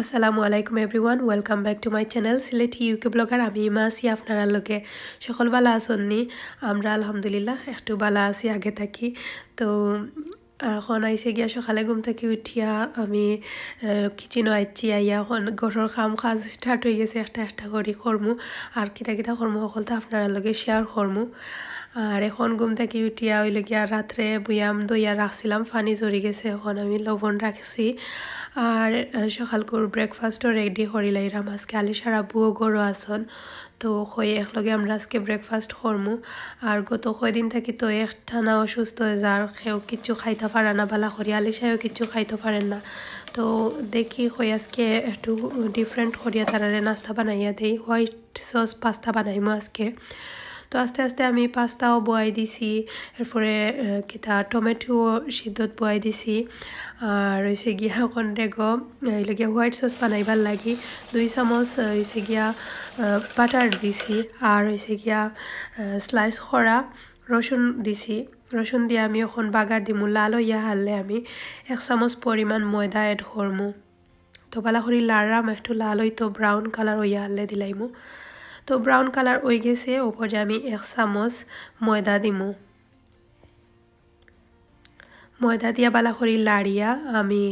আসসালামু আলাইকুম everyone welcome back to my channel Sylheti UK blogger আমি ইমা আছি আপনারা লোকে সকল বালা আসননি আমরা আলহামদুলিল্লাহ একটু বালা আছি আগে থাকি তো এখন আইসে গিয়া সকালে ঘুম থেকে উঠিয়া আমি কিচেনও আইছি আইয়া এখন ঘরের কাজ স্টার্ট হয়ে গেছে একটা একটা করে করমু আর কিতা কিতা করমু সকলটা আপনারা লগে শেয়ার করমু আর এখন ঘুম থেকে উঠিয়া হইল গিয়া রাত্রে বয়াম দইয়া রাখছিলাম পানি জড়ি গেছে এখন আমি লবণ রাখছি আর সকালকর ব্রেকফাস্টও রেডি করিলাইরাম আজকে আলিশার আব্বুও গরু আসন তো হয়ে একলগে আমরা আজকে ব্রেকফাস্ট করমু আর গত কয়দিন থাকি তো একটানা অসুস্থ হয়ে যার কেউ কিচ্ছু খাইতে পারে না বালা করি আলিশাও কিচ্ছু খাইতে পারেন না তো দেখি হয়ে আজকে একটু ডিফারেন্ট করিয়া তারারে নাস্তা বানাইয়া দেই হোয়াইট সস পাস্তা বানাইমু আজকে তো আস্তে আস্তে আমি পাস্তাও বয়াই দিছি এরপরে কিতা টমেটো সিদ্ধত বয়াই দিছি আর হয়েছে গিয়া এখন দেখো এইলে গিয়া হোয়াইট সস বানাইবার লাগি 2 চামচ হয়েছে গিয়া বাটার দিছি আর হয়েছে গিয়া স্লাইস করা রসুন দিছি রসুন দিয়ে আমি এখন বাগার দিমু লাল হইয়া হারলে আমি 1 চামচ পরিমাণ ময়দা এড করমু তো বালা করি লাড়াম একটু লাল হইতো ব্রাউন কালার হইয়া হারলে দিলাইমু তো ব্রাউন কালার হয়ে গেছে ওপরে আমি 1 চামচ ময়দা দিমু ময়দা দিয়া বালা করি লাড়িয়া আমি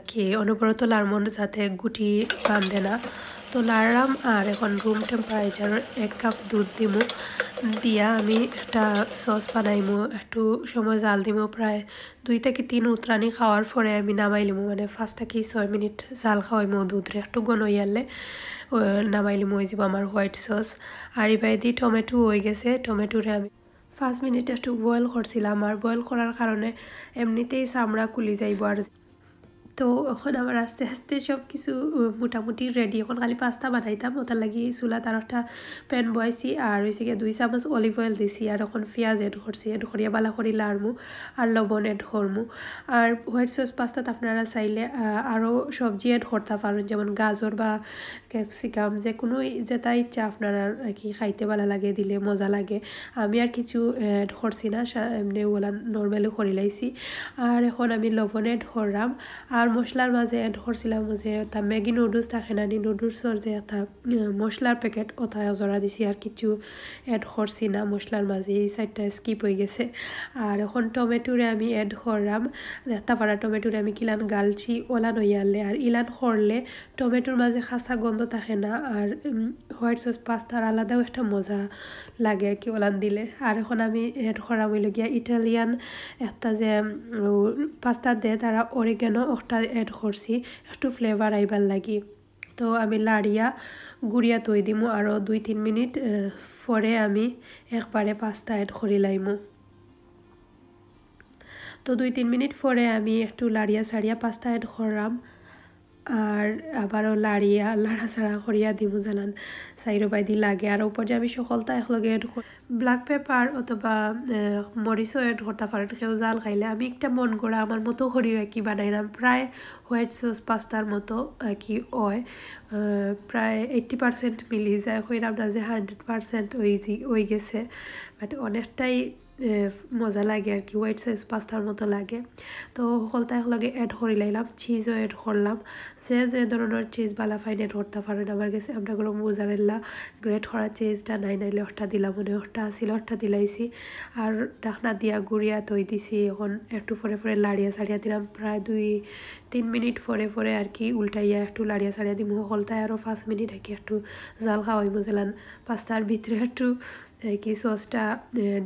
কি অনবরত লাড়মন যাতে গুটি বাঁধে না তো লাড়াম আর এখন রুম টেম্পারেচারের 1 কাপ দুধ দিমু দিয়া আমি একটা সস বানাইমু একটু সময় জাল দিমু প্রায় 2 থেকে 3 উতরানি খাওয়ার পরে আমি নামাইলিমু মানে 5 থেকে 6 মিনিট জাল খাওয়াইমু দুধরে একটু ঘন হইয়ালে নামাইলিমু হয়ে যাব আমার হোয়াইট সস আর এবার দিয়ে টমেটো হয়ে গেছে টমেটোরে আমি 5 মিনিট একটু বয়েল করছিলাম আর বয়েল করার কারণে এমনিতেই চামড়া কুলি যাইব আর তো এখন আমার আস্তে আস্তে সব কিছু মোটামুটি রেডি এখন খালি পাস্তা বানাইতাম ওটার লাগি চুলা তার একটা প্যান বয়াইছি আর হয়েছে গিয়ে 2 চামচ অলিভ অয়েল দিছি আর এখন পেঁয়াজ এড করছি এড করিয়া বালা করি লাড়মু আর লবণ এড করমু আর হোয়াইট সস পাস্তাত আপনারা চাইলে আরও সবজি এড করতে পারেন যেমন গাজর বা ক্যাপসিকাম যে কোনো যেটা ইচ্ছা আপনারা আর কি খাইতে ভালো লাগে দিলে মজা লাগে আমি আর কিছু এড করছি না এমনি ওলা নর্মালি করে লাইছি আর এখন আমি লবণ এড করলাম আর মশলার মাঝে এড করছিলাম যে একটা ম্যাগি নুডলস থাকে না নুডলসের যে একটা মশলার প্যাকেট ওটা জড়া দিছি আর কিছু এড করছি না মশলার মাঝে এই সাইডটা স্কিপ হয়ে গেছে আর এখন টমেটোরে আমি এড করলাম তারপরে টমেটোরে আমি কিলান গালছি ওলান হইয়ালে আর ইলান করলে টমেটোর মাঝে খাসা গন্ধ থাকে না আর হোয়াইট সস পাস্তার আলাদাও একটা মজা লাগে আর কি ওলান দিলে আর এখন আমি এড করা হইল গিয়া ইটালিয়ান একটা যে পাস্তা দেয় তারা অরিগানো ওটা এড করছি একটু ফ্লেভার আইবার লাগি তো আমি লাড়িয়া গুড়িয়া তৈ দিমু আরও 2-3 মিনিট পরে আমি একবারে পাস্তা এড করি লাইমু তো 2-3 মিনিট পরে আমি একটু লাড়িয়া সাড়িয়া পাস্তা এড করলাম আর আবারও লাড়াছাড়া করিয়া দিমু জানান সাইরো বাইদি লাগে আর উপর যে আমি সকলটা একলগে এড ব্ল্যাক পেপার অথবা মরিচও এড করতে পারেন কেউ জাল খাইলে আমি একটা মন করা আমার মতো করিও একই বানাইলাম প্রায় হোয়াইট সস পাস্তার মতো কি হয় প্রায় 80% মিলি যায় কইরাম না যে 100% হয়ে গেছে বাট অনেকটাই মজা লাগে আর কি হোয়াইট সস পাস্তার মতো লাগে তো সকলটা একলগে এড করে লাইলাম চিজও এড করলাম যে ধরনের চিজ বালা ফাইন এড করতে পারেন আমার কাছে আমরা গুলো মোজারেলা গ্রেট করা চিজটা নাইলে ওটা দিলাম মনে ওটা আসিল ওটা দিলাইছি আর ঢাকনা দিয়া গুড়িয়া তৈ দিছি এখন একটু পরে লাড়িয়া সাড়িয়া দিলাম প্রায় 2-3 মিনিট পরে আর কি উল্টাইয়া একটু লাড়িয়া সাড়িয়া দিমু সকলটায় আরও 5 মিনিট আর কি একটু জাল খাওয়াই বুঝলাম পাস্তার ভিতরে একটু কি সসটা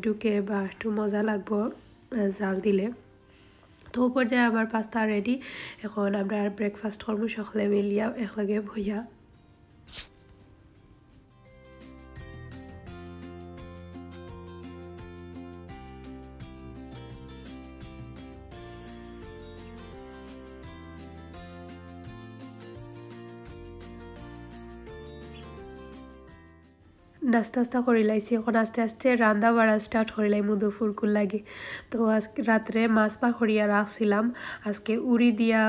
ঢুকে বা একটু মজা লাগবো জাল দিলে তো পর্যায়ে আমার পাস্তা রেডি এখন আমরা ব্রেকফাস্ট করবো সকলে মিলিয়া একলগে বইয়া নাস্তা করে লাইছি এখন আস্তে আস্তে রান্না বাড়া স্টার্ট করে লাইমু দুপুরকুল লাগে তো আজকে রাত্রে মাছ পাখরিয়া রাখছিলাম আজকে উড়ি দিয়া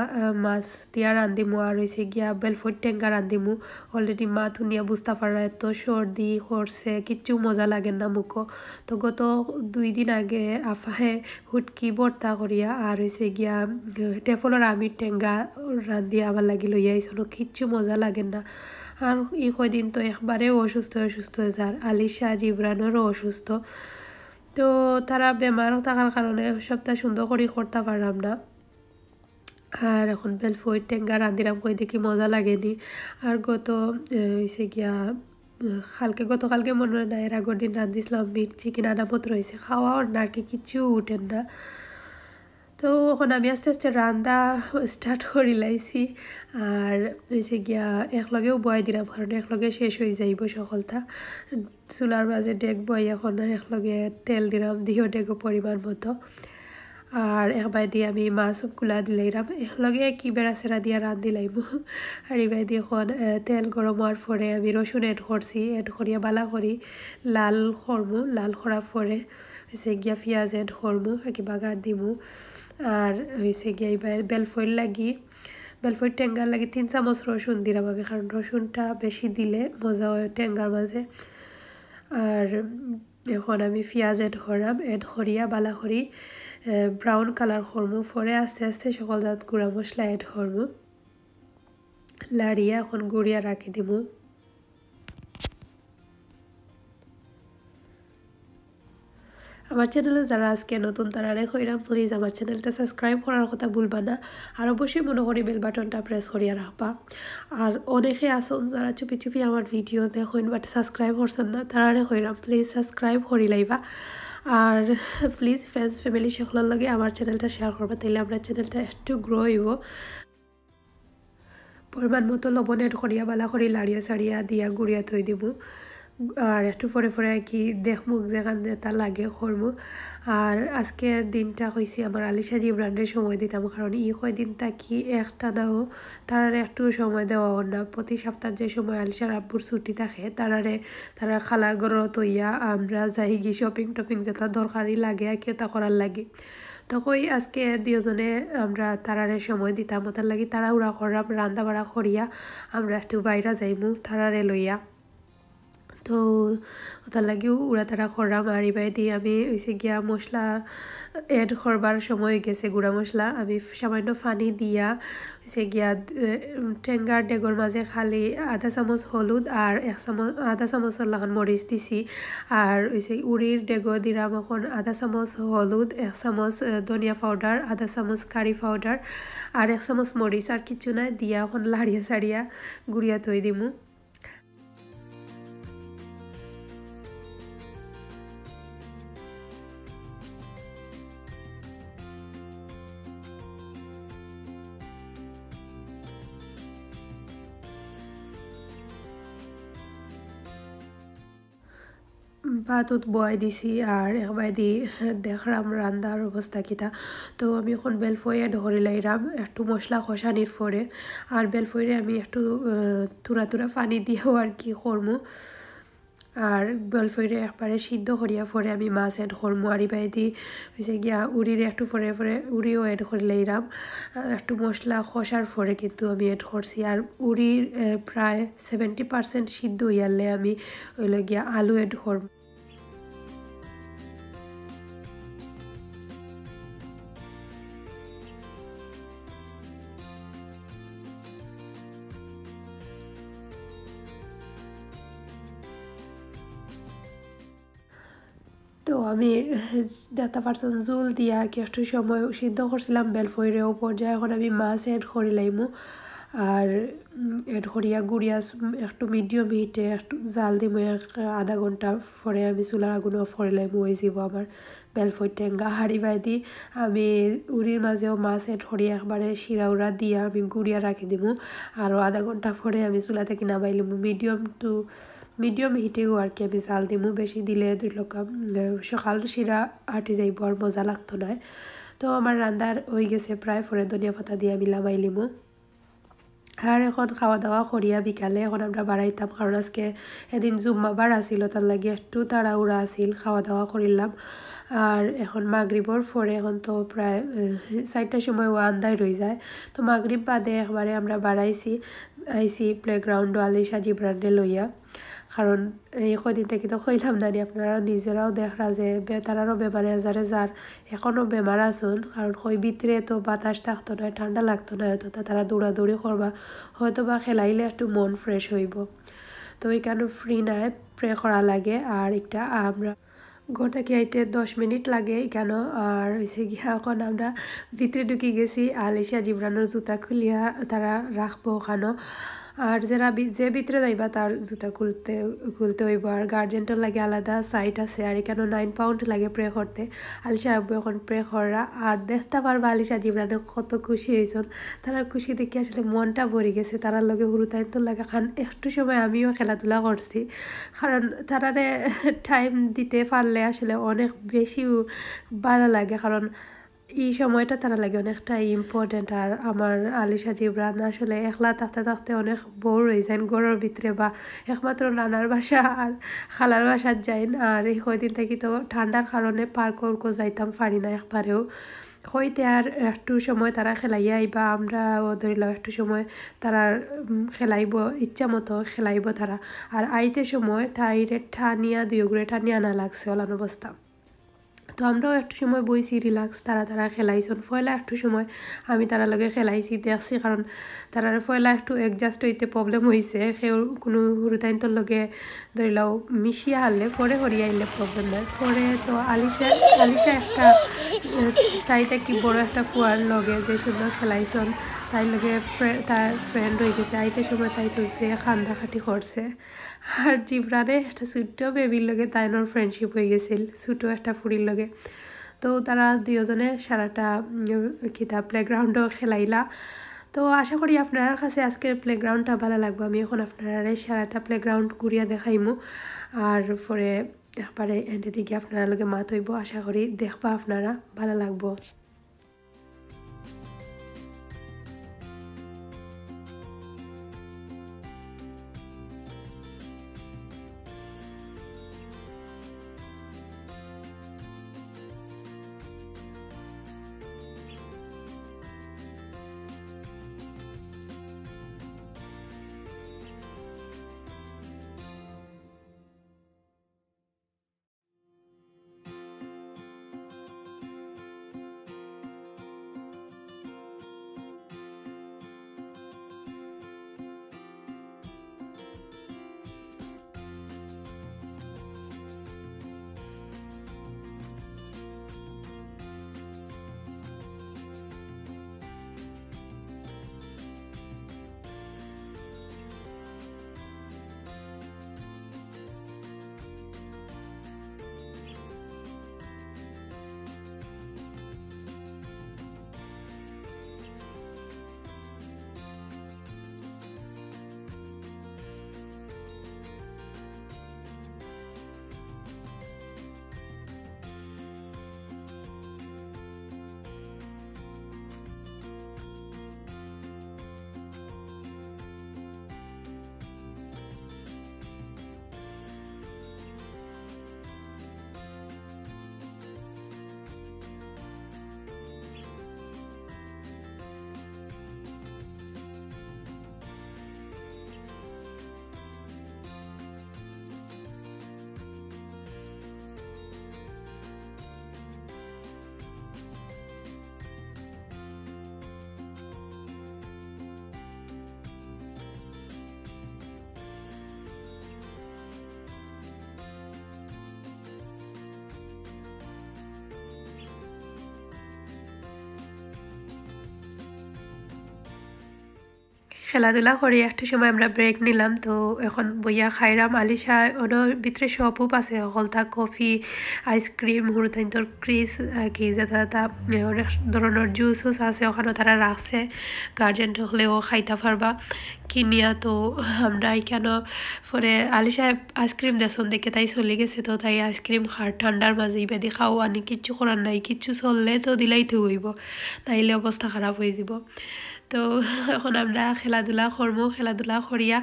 মাছ দিয়া রান্ধিমু আর হইছে গিয়া বেলফুট টেঙ্গা রান্ধিমু অলরেডি মা ধুনিয়া বুঝতে পারা এত সর্দি করছে কিচ্ছু মজা লাগে না মুখো তো গত 2 দিন আগে আফাহে হুটকি ভর্তা করিয়া আর হইছে গিয়া টেফলর আমির টেঙ্গা রান্ধি আমার লাগি লইয়া আইসনো কিচ্ছু মজা লাগে না আর এই কয়দিন তো একবারে অসুস্থ হয়ে যার আলিশা জিব্রানেরও অসুস্থ তো তারা বেমার থাকার কারণে সবটা সুন্দর করে করতে পারলাম না আর এখন বেলফুট টেঙ্গা রান্ধিলাম কই দেখি মজা লাগেনি আর হইছে গিয়া গতকালকে মনে হয় না এর আগের দিন রান্ধিছিলাম মিট চিকেন আনাপত্র হয়েছে খাওয়াও না আর কি কিচ্ছু উঠেন না তো এখন আমি আস্তে আস্তে রান্না স্টার্ট করে লাইছি আর হইছে গিয়া একলগেও বয় দিলাম কারণ একলগে শেষ হয়ে যাইব সকলটা চুলার মাঝে ডেক বয় এখন একলগে তেল দিলাম দিও ডেকো পরিমাণ মতো আর একবার দিয়ে আমি মাছ সবগুলা দিলাম একলগে কি বেড়া সেরা দিয়া রান্ধি লাইব আর এবার দিয়ে এখন তেল গরম হওয়ার পরে আমি রসুন এড করছি এড করিয়া বালা করি লাল করমু লাল করার পরে হয়েছে গিয়া পেঁয়াজ এড করমু কি বাগার দিমু আর হয়েছে গিয়া এবার বেলফুট টেঙ্গার লাগে 3 চামচ রসুন দিলাম আমি কারণ রসুনটা বেশি দিলে মজা হয় টেঙ্গার মাঝে আর এখন আমি পেঁয়াজ এড করলাম এড করিয়া বালা করি ব্রাউন কালার করমু পরে আস্তে আস্তে সকল জাত গুঁড়া মশলা এড করমু লাড়িয়া এখন গুড়িয়া রাখি দিমু আমার চ্যানেলে যারা আজকে নতুন তারা কইরাম প্লিজ আমার চ্যানেলটা সাবস্ক্রাইব করার কথা ভুলবা না আর অবশ্যই মনে করি বেল বাটনটা প্রেস করিয়া রাখবা আর অনেকে আসুন যারা চুপি চুপি আমার ভিডিও দেখুন বাট সাবস্ক্রাইব করছেন না তারা কইরাম প্লিজ সাবস্ক্রাইব করি লাইবা আর প্লিজ ফ্রেন্ডস ফ্যামিলি সকলের লগে আমার চ্যানেলটা শেয়ার করবা তাইলে আমরা চ্যানেলটা একটু গ্রো হইব পরিমাণ মতো লবণ এড করিয়া বালা করি লাড়িয়া সাড়িয়া দিয়া গুড়িয়া থই দিব আর একটু পরে আর কি দেখমু যেখান তা লাগে করবো আর আজকের দিনটা হয়েছে আমার আলিশা জিব্রানের সময় দিতাম কারণ কয়দিনটা কি একটানাও তার একটু সময় দেওয়া না প্রতি সপ্তাহ যে সময় আলিশার আব্বুর ছুটি থাকে তারা খালার ঘরত হইয়া আমরা যাই গিয়ে শপিং যেটা দরকারি লাগে আর কি তা করার লাগে তখন আজকে দুজনে আমরা তারারে সময় দিতাম ওটার লাগি তারা উড়া করলাম রান্না বাড়া করিয়া আমরা একটু বাইরে যাইমু তারারে লইয়া তো ওটার লাগিও উড়া তারা করলাম আর এবার দিয়ে আমি হয়েছে গিয়া মশলা এড করবার সময় গেছে গুঁড়া মশলা আমি সামান্য পানি দিয়া হয়েছে গিয়া টেঙ্গার ডেগর মাঝে খালি আধা চামচ হলুদ আর আধা চামচর লাগান মরিচ দিছি আর হয়েছে উড়ির ডেগর দিলাম এখন আধা চামচ হলুদ 1 চামচ ধনিয়া পাউডার আধা চামচ কারি পাউডার আর 1 চামচ মরিচ আর কিছু নাই দিয়া এখন লাড়িয়া সাড়িয়া গুড়িয়া থই দিমু ভাতত বয় দিছি আর একবার দি দেখলাম রান্নার অবস্থা কিতা তো আমি এখন বেলফয়ে ধরে লাইলাম একটু মশলা কষানির পরে আর বেলফয়ে আমি একটু তুরা পানি দিয়েও আর কি করমু আর বেলফয়ে একবারে সিদ্ধ করিয়া পরে আমি মাছ এড করমু আর এবার দি হয়েছে গিয়া উড়ির একটু পরে উড়িও এড করে লাইলাম একটু মশলা কষার পরে কিন্তু আমি এড করছি আর উড়ির প্রায় 70% সিদ্ধ হইয়ালে আমি হইল গিয়া আলু এড করবো তো আমি দেখতে পারছেন জুল দিয়া কি একটু সময় সিদ্ধ করছিলাম বেলফয়ের পর্যায়ে এখন আমি মাছ এড করে লাইমু আর এড করিয়া গুড়িয়া একটু মিডিয়াম হিটে একটু জাল দিমু আধা ঘন্টা পরে আমি চুলার আগুন অফ করে লাইমু হয়ে যাব আমার বেলফয় টেঙ্গা হাঁড়ি বাইদি আমি উড়ির মাঝেও মাছ এড করিয়া একবারে শিরা উড়া দিয়া আমি গুড়িয়া রাখি দিমু আরও আধা ঘন্টা পরে আমি চুলা থেকে নামাই লিমু মিডিয়াম হিটেও আর কি আমি জাল দিমু বেশি দিলে সকাল শিরা আটি যাইব আর মজা লাগতো না তো আমার রান্নার হয়ে গেছে প্রায় পরে ধনিয়া পাতা দিয়ে আমি নামাই লিমু আর এখন খাওয়া দাওয়া করিয়া বিকালে এখন আমরা বাড়াইতাম, কারণ আজকে এদিন জুম্মাবার আসিল, তার লাগে একটু তাড়াহুড়া আসিল, খাওয়া দাওয়া করিলাম। আর এখন মাগরিবর পরে এখন তো প্রায় 4টার সময় আন্দায় রয়ে যায়। তো মাগরিব বাদে একবারে আমরা বাড়াইছি আইসি প্লেগ্রাউন্ড আলিশা জিব্রান্ডে লইয়া, কারণ এই কদিন থেকে তো কইলাম না আপনারা নিজেরাও দেখরা যে তারারও বেমারে আজারে যার এখনও বেমার আসুন, কারণ কই ভিতরে তো বাতাস থাকতো না, ঠান্ডা লাগতো না, হয়তো তারা দৌড়াদৌড়ি করবা, হয়তো বা খেলাইলে একটু মন ফ্রেশ হইব। তো ওইখানে ফ্রি নাই প্রে করা লাগে। আর একটা আমরা ঘর থেকে আইতে 10 মিনিট লাগে কেন। আর হয়েছে গিয়া এখন আমরা ভিতরে ঢুকি গেছি, আলিশা জিব্রানোর জুতা খুলিয়া তারা রাখবো ওখানো। আর যে ভিতরে যাইবা তার জুতা খুলতে হইব। আর গার্জেনটার লাগে আলাদা সাইট আছে। আর এখানে 9 পাউন্ড লাগে প্রে করতে। আলিশা আব্বু এখন প্রে করা আর দেখতে পারবা আলিশা জিব্রানো কত খুশি হয়েছেন। তারা খুশি দেখে আসলে মনটা ভরে গেছে। তারার লগে হুরুতাইন লাগে খান একটু সময় আমিও খেলাধুলা করছি, কারণ তারারে টাইম দিতে পারলে আসলে অনেক বেশি ভালো লাগে, কারণ এই সময়টা তারা লাগে অনেকটা ইম্পর্টেন্ট। আর আমার আলিশা জিব্রান আসলে একলা থাকতে থাকতে অনেক বোর হয়ে যায় ঘরের ভিতরে, বা একমাত্র নানার বাসা আর খালার বাসার যাইন। আর এই কয়দিন থেকে তো ঠান্ডার কারণে পার্কও যাইতাম পারি না একবারেও। হইতে আর একটু সময় তারা খেলাইয়া আইবা, আমরাও ধরিলাম একটু সময় তারা খেলাইব, ইচ্ছা মতো খেলাইব তারা। আর আইতে সময় টাইরে ঠানিয়া দুই ঠানিয়া আনা লাগছে ওলান অবস্থা। তো আমরাও একটু সময় বইছি রিল্যাক্স, তারা খেলাইছন। ফয়লা একটু সময় আমি তারা লগে খেলাইছি দেখছি, কারণ তারা ফয়লা একটু অ্যাডজাস্ট হইতে প্রবলেম হয়েছে। সেও কোনো হুরুতাইনতর লগে ধরিলাও মিশিয়া হারলে পরে হরিয়া আইলে প্রবলেম নাই। পরে তো আলিশা একটা তাইতে কি বড় একটা ফুয়ার লগে যে সুন্দর খেলাইছন, তাই লগে তার ফ্রেন্ড হয়ে গেছে। আইতে সময় তাই তো যে খান্দাখাটি করছে। আর জিব্রানে একটা ছোট্ট বেবির লগে তাইনোর ফ্রেন্ডশিপ হয়ে গেছিল, ছোটো একটা ফুরির লগে। তো তারা দুজনে সারাটা কিতা প্লেগ্রাউন্ডও খেলাইলা। তো আশা করি আপনার কাছে আজকের প্লেগ্রাউন্ডটা ভালো লাগবে। আমি এখন আপনারা সারাটা প্লেগ্রাউন্ড ঘুরিয়া দেখাইমু, আর পরে একবারে এনে দিকে আপনারা লগে মাত হইব। আশা করি দেখবা আপনারা ভালো লাগবো। খেলাধুলা করে একটু সময় আমরা ব্রেক নিলাম। তো এখন বইয়া খাইরাম। আলিশা ওনার ভিতরে সপুপ আছে, হলতা কফি, আইসক্রিম, হুরুতাইন্তর ক্রিজ কি যাতা অনেক ধরনের জুস আছে ওখানে তারা রাখছে। গার্জেন হলেও খাইতে পারবা, কিনিয়া তো আমরা এখানে পরে আলি সাহেব আইসক্রিম দেশন দেখে তাই চলে গেছে তো তাই আইসক্রিম খার ঠান্ডার মাঝে ইবাদি খাও আনি কিচ্ছু করার নাই কিচ্ছু চললে তো দিলাইতে হইব তাইলে অবস্থা খারাপ হয়ে যাব তো এখন আমরা খেলাধুলা করবো খেলাধুলা করিয়া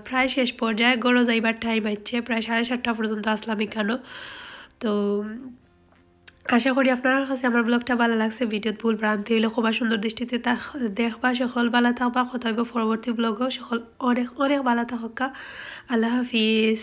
প্রায় শেষ পর্যায়ে গড়ো যাইবার টাইম আইছে প্রায় 7:30 পর্যন্ত আসলাম এখানো তো আশা করি আপনার কাছে আমার ব্লগটা ভালো লাগছে ভিডিওত ভুল ভ্রান্তি হইলে খুব সুন্দর দৃষ্টিতে দেখবা সকল ভালো থাকবা কথা হইব পরবর্তী ব্লগও সকল অনেক অনেক ভালো থাকা আল্লাহ হাফিজ